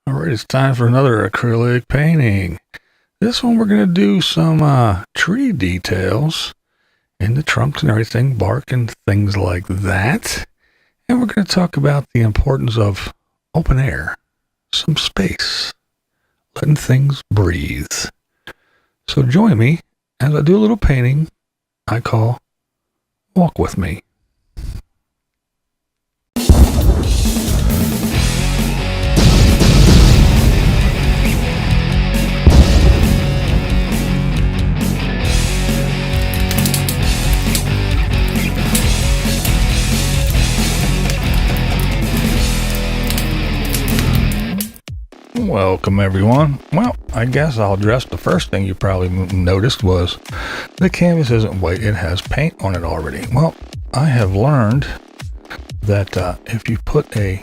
Alright, it's time for another acrylic painting. This one we're going to do some tree details in the trunks and everything, bark and things like that. And we're going to talk about the importance of open air, some space, letting things breathe. So join me as I do a little painting I call Walk With Me. Welcome everyone. Well, I guess I'll address the first thing you probably noticed was the canvas isn't white, it has paint on it already. Well, I have learned that if you put a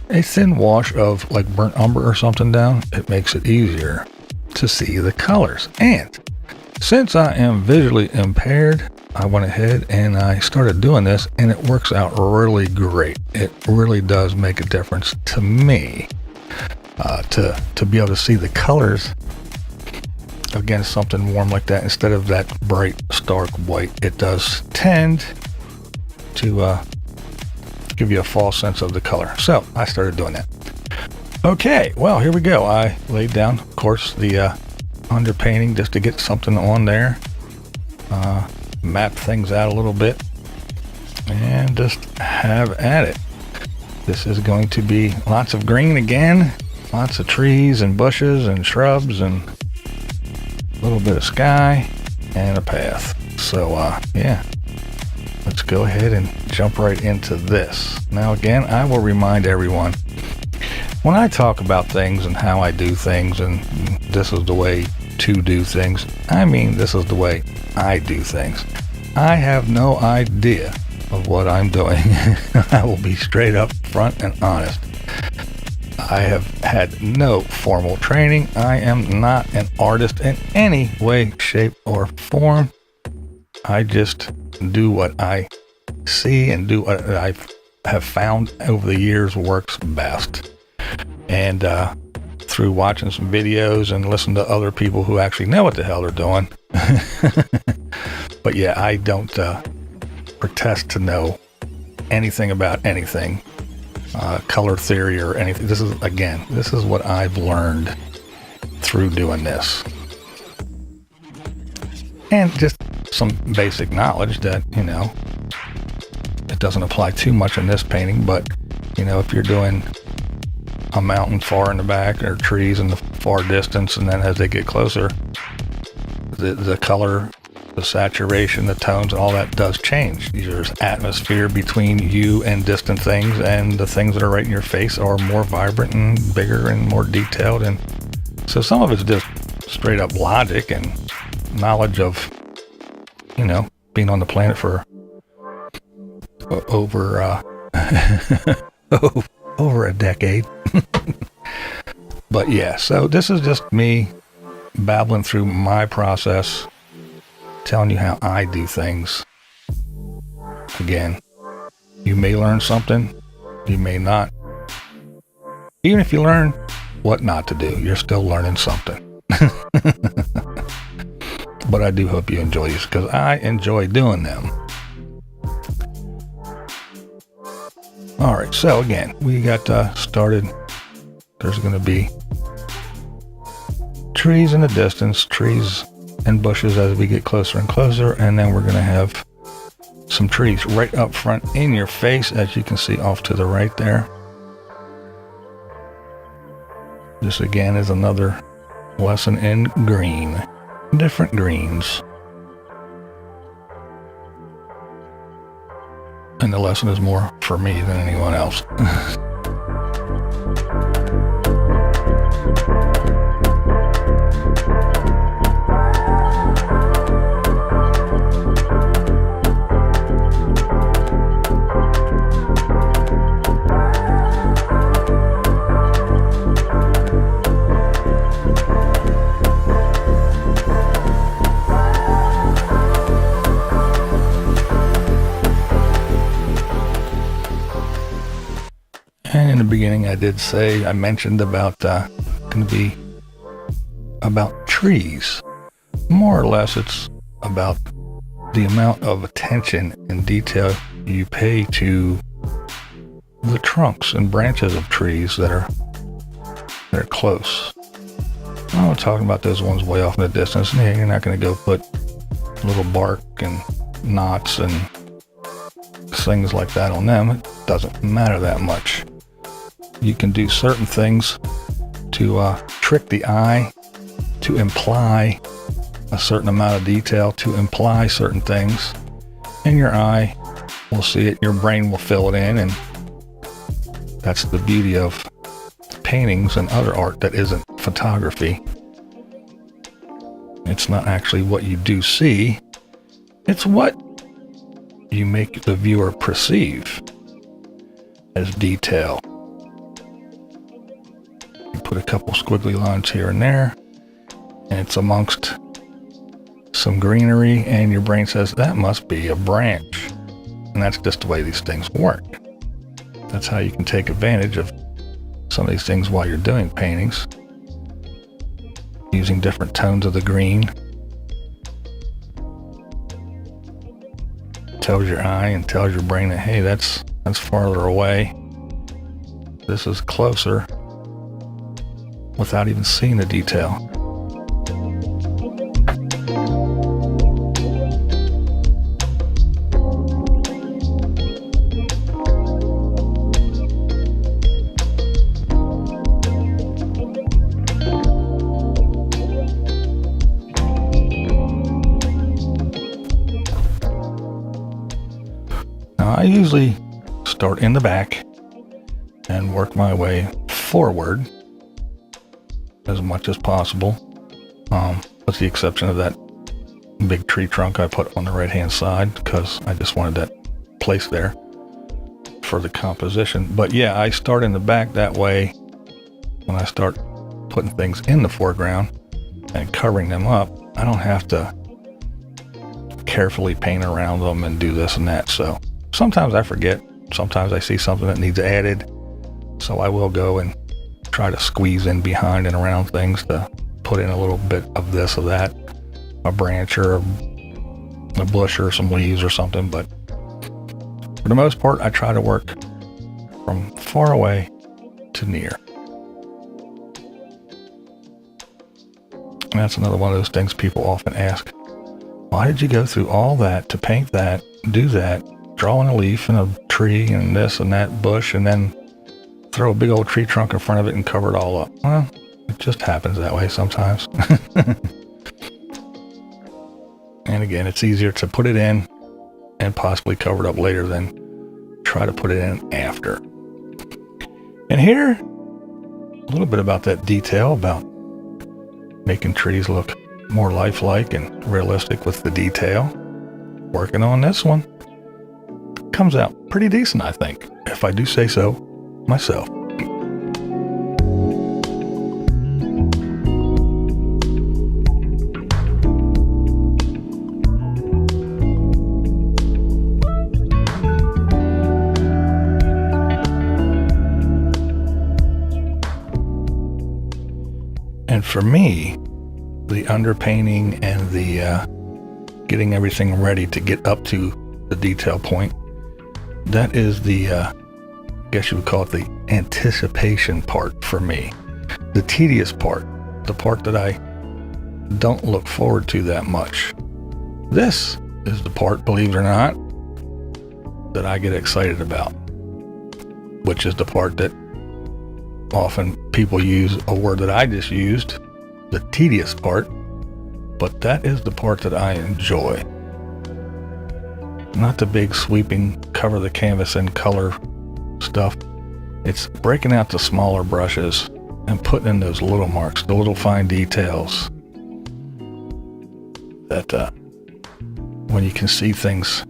thin wash of like burnt umber or something down, it makes it easier to see the colors. And since I am visually impaired, I went ahead and I started doing this, and it works out really great. It really does make a difference to me. To be able to see the colors against something warm like that instead of that bright stark white, it does tend to give you a false sense of the color. So I started doing that. Okay, well, here we go. I laid down, of course, the underpainting just to get something on there, map things out a little bit, and just have at it. This is going to be lots of green again. Lots of trees and bushes and shrubs and a little bit of sky and a path. So, yeah, let's go ahead and jump right into this. Now, again, I will remind everyone, when I talk about things and how I do things and this is the way to do things, I mean this is the way I do things. I have no idea of what I'm doing. I will be straight up front and honest. I have had no formal training. I am not an artist in any way, shape, or form. I just do what I see and do what I have found over the years works best. And through watching some videos and listening to other people who actually know what the hell they're doing. But yeah, I don't pretend to know anything about anything. Color theory or anything. This is what I've learned through doing this, and just some basic knowledge that, you know, it doesn't apply too much in this painting, but you know, if you're doing a mountain far in the back or trees in the far distance, and then as they get closer, the color, the saturation, the tones, and all that does change. There's atmosphere between you and distant things, and the things that are right in your face are more vibrant and bigger and more detailed. And so some of it's just straight up logic and knowledge of, you know, being on the planet for over a decade. But yeah, so this is just me babbling through my process, telling you how I do things. Again, you may learn something, you may not. Even if you learn what not to do, you're still learning something. But I do hope you enjoy these, because I enjoy doing them. Alright, so again, we got started. There's going to be trees in the distance, trees and bushes as we get closer and closer, and then we're going to have some trees right up front in your face, as you can see off to the right there. This again is another lesson in green, different greens, and the lesson is more for me than anyone else. beginning, I mentioned about going to be about trees. More or less, it's about the amount of attention and detail you pay to the trunks and branches of trees that are close. I'm not talking about those ones way off in the distance. Yeah, you're not going to go put little bark and knots and things like that on them. It doesn't matter that much. You can do certain things to trick the eye, to imply a certain amount of detail, to imply certain things, and your eye will see it, your brain will fill it in, and that's the beauty of paintings and other art that isn't photography. It's not actually what you do see, it's what you make the viewer perceive as detail. You put a couple squiggly lines here and there, and it's amongst some greenery, and your brain says that must be a branch. And that's just the way these things work. That's how you can take advantage of some of these things while you're doing paintings, using different tones of the green. Tells your eye and tells your brain that, hey, that's farther away, this is closer, without even seeing the detail. I usually start in the back and work my way forward as much as possible, with the exception of that big tree trunk I put on the right hand side because I just wanted that place there for the composition. But yeah, I start in the back, that way when I start putting things in the foreground and covering them up, I don't have to carefully paint around them and do this and that. So sometimes I forget, sometimes I see something that needs added, so I will go and try to squeeze in behind and around things to put in a little bit of this or that, a branch or a bush or some leaves or something. But for the most part, I try to work from far away to near. And that's another one of those things people often ask, why did you go through all that to paint that, do that, drawing a leaf and a tree and this and that bush, and then throw a big old tree trunk in front of it and cover it all up? Well, it just happens that way sometimes. And again, it's easier to put it in and possibly cover it up later than try to put it in after. And here, a little bit about that detail, about making trees look more lifelike and realistic with the detail. Working on this one. Comes out pretty decent, I think, if I do say so myself. And for me, the underpainting and the getting everything ready to get up to the detail point, that is the, I guess you would call it the anticipation part for me. The tedious part, the part that I don't look forward to that much. This is the part, believe it or not, that I get excited about, which is the part that often people use a word that I just used, the tedious part, but that is the part that I enjoy. Not the big sweeping, cover the canvas in color stuff. It's breaking out the smaller brushes and putting in those little marks, the little fine details that when you can see things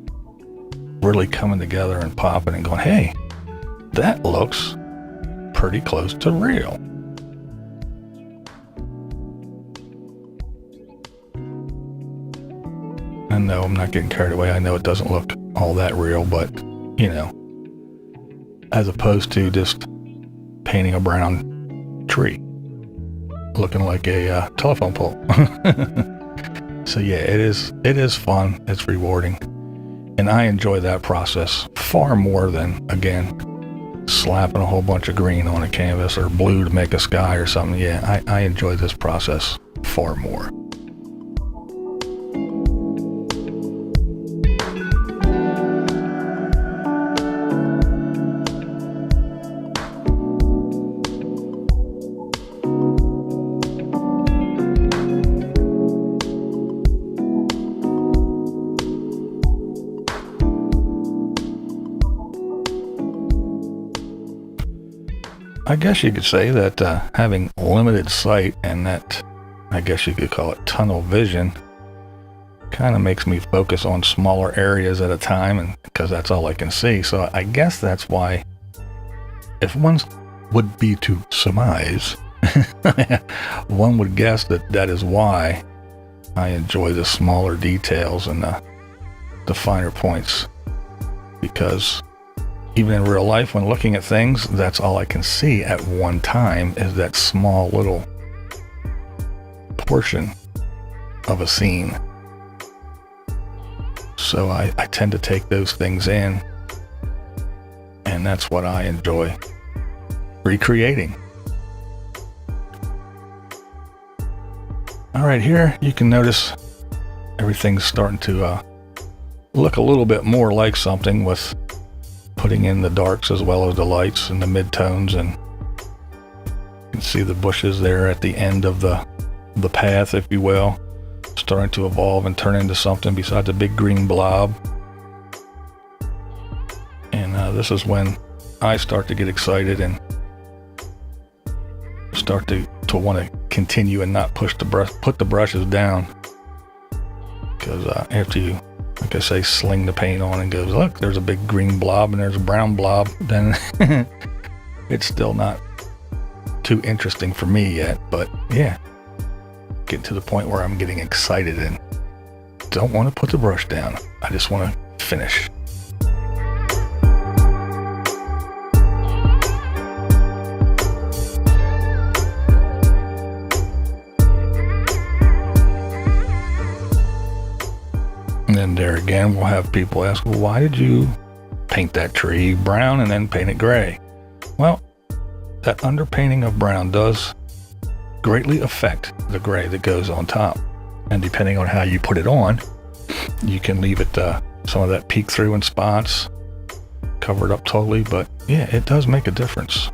really coming together and popping and going, hey, that looks pretty close to real. And no, I'm not getting carried away. I know it doesn't look all that real, but, you know, as opposed to just painting a brown tree looking like a telephone pole. So yeah, it is fun. It's rewarding. And I enjoy that process far more than, again, slapping a whole bunch of green on a canvas or blue to make a sky or something. Yeah, I enjoy this process far more. I guess you could say that having limited sight and that, I guess you could call it tunnel vision, kind of makes me focus on smaller areas at a time, and because that's all I can see. So I guess that's why, if one would be to surmise, one would guess that is why I enjoy the smaller details and the finer points, because even in real life, when looking at things, that's all I can see at one time is that small little portion of a scene. So I tend to take those things in, and that's what I enjoy recreating. All right, here you can notice everything's starting to look a little bit more like something with putting in the darks as well as the lights and the midtones, and you can see the bushes there at the end of the path, if you will, starting to evolve and turn into something besides a big green blob. And this is when I start to get excited and start to want to continue and not put the brushes down, because after you, like I say, sling the paint on and goes, look, there's a big green blob and there's a brown blob, then it's still not too interesting for me yet. But yeah, getting to the point where I'm getting excited and don't want to put the brush down. I just want to finish. And then there again, we'll have people ask, well, why did you paint that tree brown and then paint it gray? Well, that underpainting of brown does greatly affect the gray that goes on top. And depending on how you put it on, you can leave it some of that peek through in spots, cover it up totally. But yeah, it does make a difference.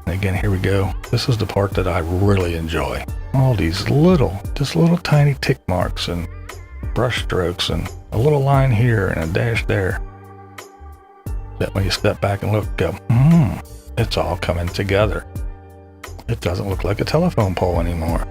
And again, here we go. This is the part that I really enjoy. All these little tiny tick marks and brush strokes and a little line here and a dash there, that when you step back and look, go, it's all coming together. It doesn't look like a telephone pole anymore.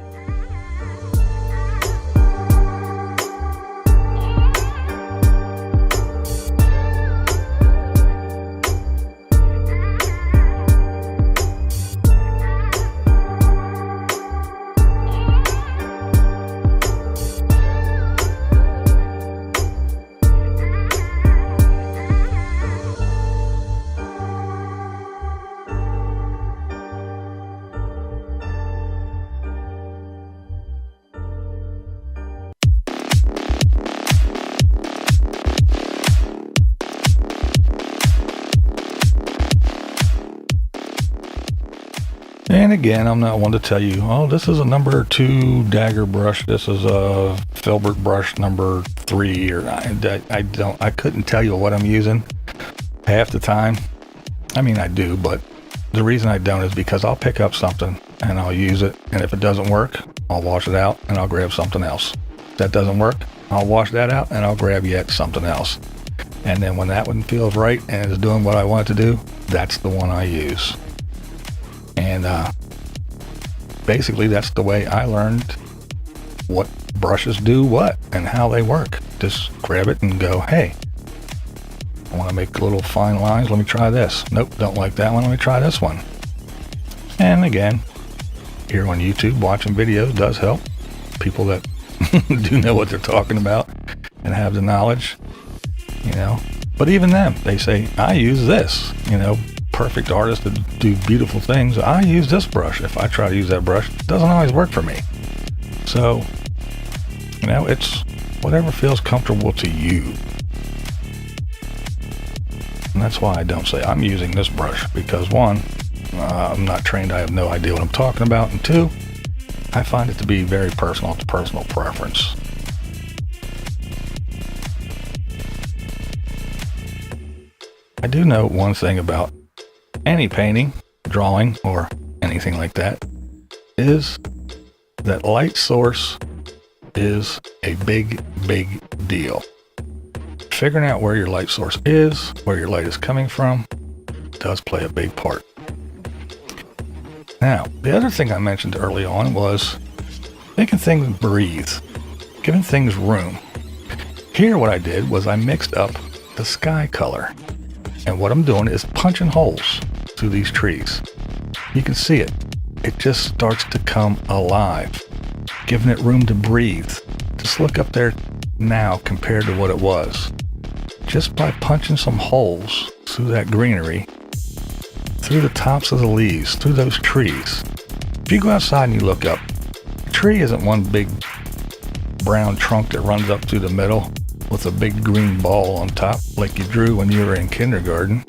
And again, I'm not one to tell you, oh, this is a number 2 dagger brush, this is a filbert brush number 3, or I couldn't tell you what I'm using half the time. I mean, I do, but the reason I don't is because I'll pick up something and I'll use it, and if it doesn't work, I'll wash it out and I'll grab something else. If that doesn't work, I'll wash that out and I'll grab yet something else. And then when that one feels right and is doing what I want it to do, that's the one I use. And basically that's the way I learned what brushes do what and how they work. Just grab it and go, hey, I want to make little fine lines, let me try this. Nope, don't like that one, let me try this one. And again, here on YouTube, watching videos does help. People that do know what they're talking about and have the knowledge, you know. But even them, they say, I use this, you know, perfect artist to do beautiful things, I use this brush. If I try to use that brush, it doesn't always work for me. So, you know, it's whatever feels comfortable to you. And that's why I don't say I'm using this brush, because one, I'm not trained, I have no idea what I'm talking about, and two, I find it to be very personal. It's personal preference. I do know one thing about any painting, drawing, or anything like that, is that light source is a big, big deal. Figuring out where your light source is, where your light is coming from, does play a big part. Now, the other thing I mentioned early on was making things breathe, giving things room. Here what I did was I mixed up the sky color. And what I'm doing is punching holes through these trees. You can see it. It just starts to come alive, giving it room to breathe. Just look up there now compared to what it was. Just by punching some holes through that greenery, through the tops of the leaves, through those trees. If you go outside and you look up, a tree isn't one big brown trunk that runs up through the middle with a big green ball on top like you drew when you were in kindergarten.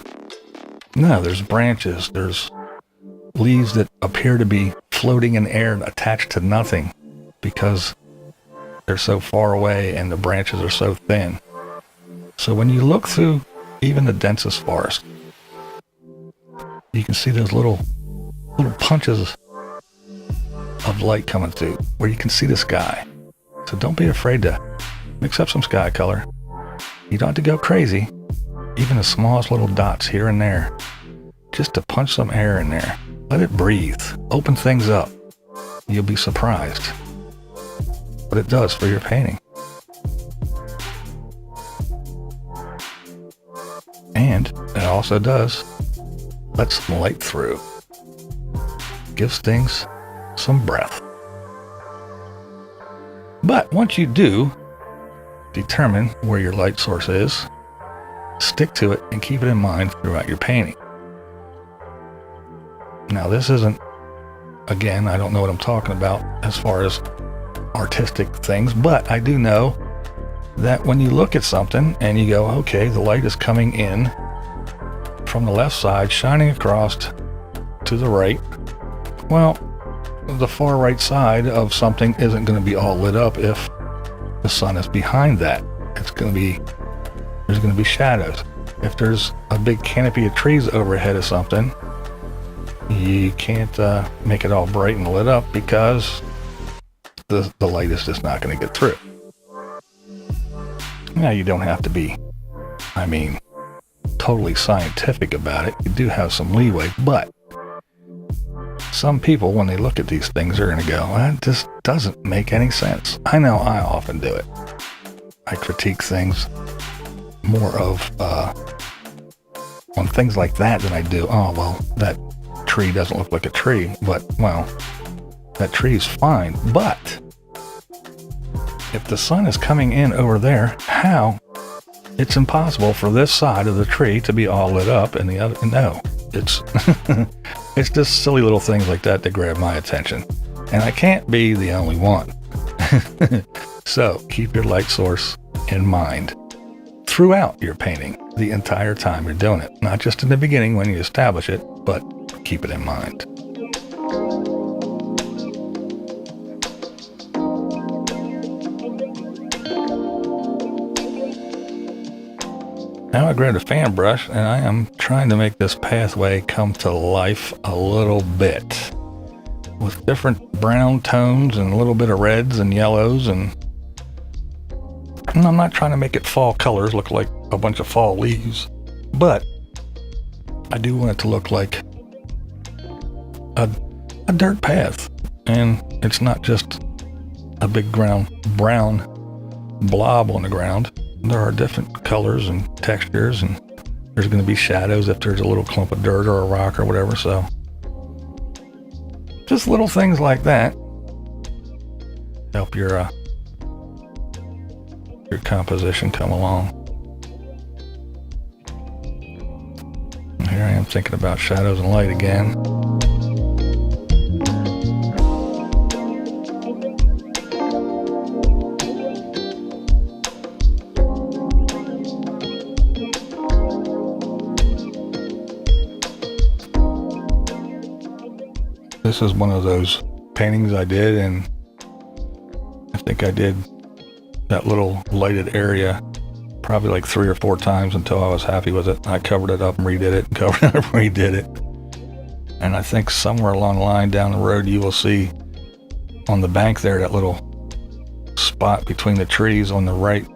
No, there's branches, there's leaves that appear to be floating in air and attached to nothing because they're so far away and the branches are so thin. So when you look through even the densest forest, you can see those little punches of light coming through where you can see the sky. So don't be afraid to mix up some sky color. You don't have to go crazy. Even the smallest little dots here and there. Just to punch some air in there. Let it breathe. Open things up. You'll be surprised what it does for your painting. And it also does let some light through. Gives things some breath. But once you do determine where your light source is, stick to it and keep it in mind throughout your painting. Now this isn't, again, I don't know what I'm talking about as far as artistic things, but I do know that when you look at something and you go, okay, the light is coming in from the left side, shining across to the right. Well, the far right side of something isn't going to be all lit up if the sun is behind that. There's going to be shadows. If there's a big canopy of trees overhead of something, you can't make it all bright and lit up because the light is just not going to get through. Now you don't have to be, totally scientific about it. You do have some leeway, but some people, when they look at these things, are going to go, that just doesn't make any sense. I know I often do it. I critique things more of on things like that than I do, oh, well, that tree doesn't look like a tree, but, well, that tree is fine. But if the sun is coming in over there, how? It's impossible for this side of the tree to be all lit up and the other, no. It's it's just silly little things like that that grab my attention. And I can't be the only one. So keep your light source in mind throughout your painting, the entire time you're doing it. Not just in the beginning when you establish it, but keep it in mind. Now I grabbed a fan brush and I am trying to make this pathway come to life a little bit with different brown tones and a little bit of reds and yellows, and I'm not trying to make it fall colors, look like a bunch of fall leaves, but I do want it to look like a dirt path, and it's not just a big brown blob on the ground. There are different colors and textures, and there's going to be shadows if there's a little clump of dirt or a rock or whatever. So just little things like that help your composition come along. here I am thinking about shadows and light again. This is one of those paintings I did, and I think I did that little lighted area probably like 3 or 4 times until I was happy with it. I covered it up and redid it, and covered it up and redid it. And I think somewhere along the line down the road, you will see on the bank there, that little spot between the trees on the right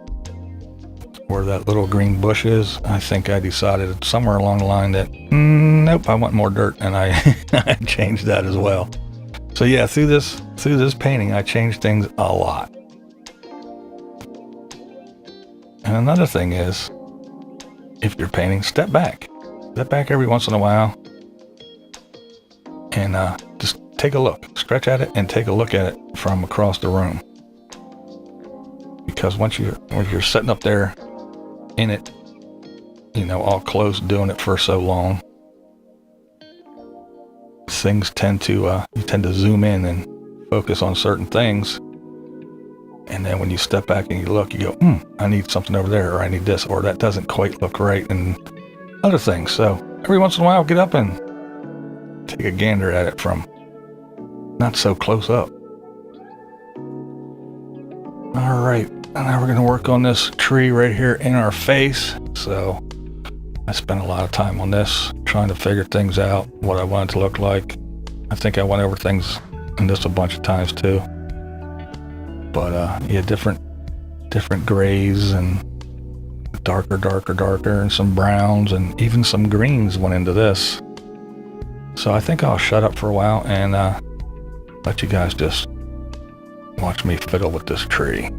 where that little green bush is. I think I decided somewhere along the line that, nope, I want more dirt, and I changed that as well. So yeah, through this painting, I changed things a lot. And another thing is, if you're painting, step back every once in a while, and just take a look, stretch at it, and take a look at it from across the room. Because once you're sitting up there in it, you know, all close, doing it for so long, things tend to you tend to zoom in and focus on certain things. And then when you step back and you look, you go, I need something over there, or I need this, or that doesn't quite look right, and other things. So every once in a while, get up and take a gander at it from not so close up. All right, now we're going to work on this tree right here in our face. So I spent a lot of time on this, trying to figure things out, what I want it to look like. I think I went over things in this a bunch of times too. But yeah, different grays and darker, and some browns, and even some greens went into this. So I think I'll shut up for a while and let you guys just watch me fiddle with this tree.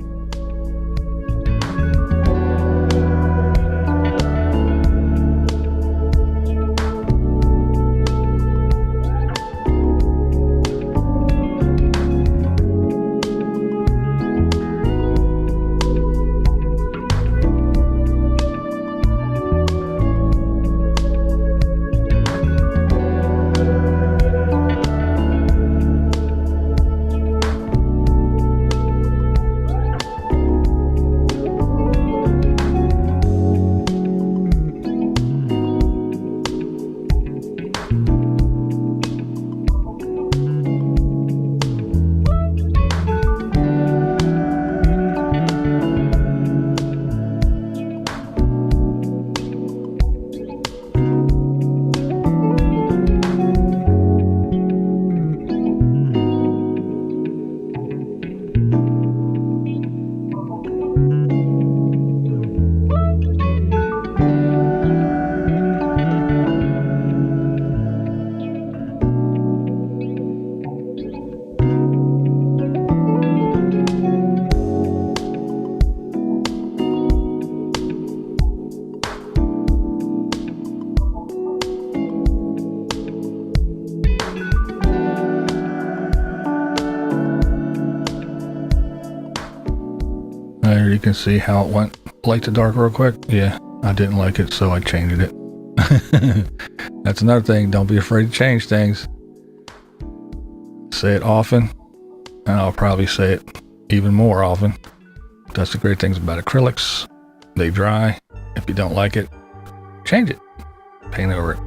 There you can see how it went light to dark real quick. Yeah, I didn't like it, so I changed it. That's another thing. Don't be afraid to change things. Say it often, and I'll probably say it even more often. That's the great things about acrylics. They dry. If you don't like it, change it. Paint over it.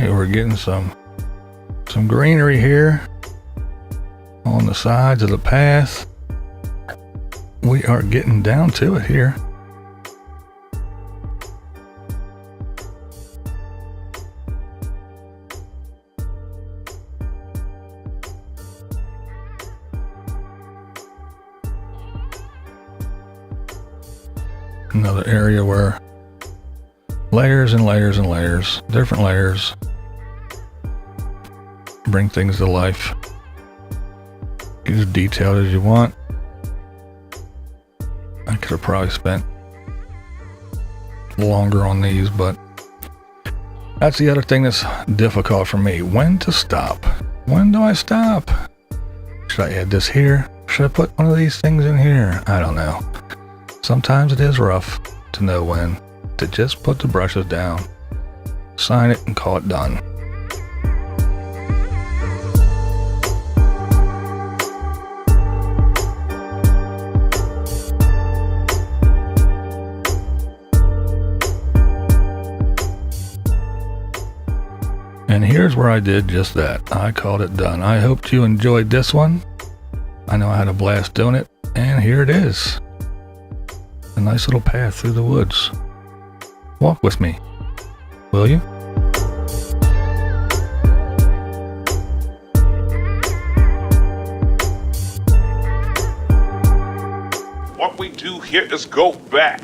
We're getting some greenery here on the sides of the path. We are getting down to it here. Another area where layers and layers and layers, different layers, bring things to life. Get as detailed as you want. I could have probably spent longer on these, but that's the other thing that's difficult for me. When to stop? When do I stop? Should I add this here? Should I put one of these things in here? I don't know. Sometimes it is rough to know when to just put the brushes down, sign it, and call it done. And here's where I did just that. I called it done. I hope you enjoyed this one. I know I had a blast doing it, and here it is. A nice little path through the woods. Walk with me, will you? What we do here is go back.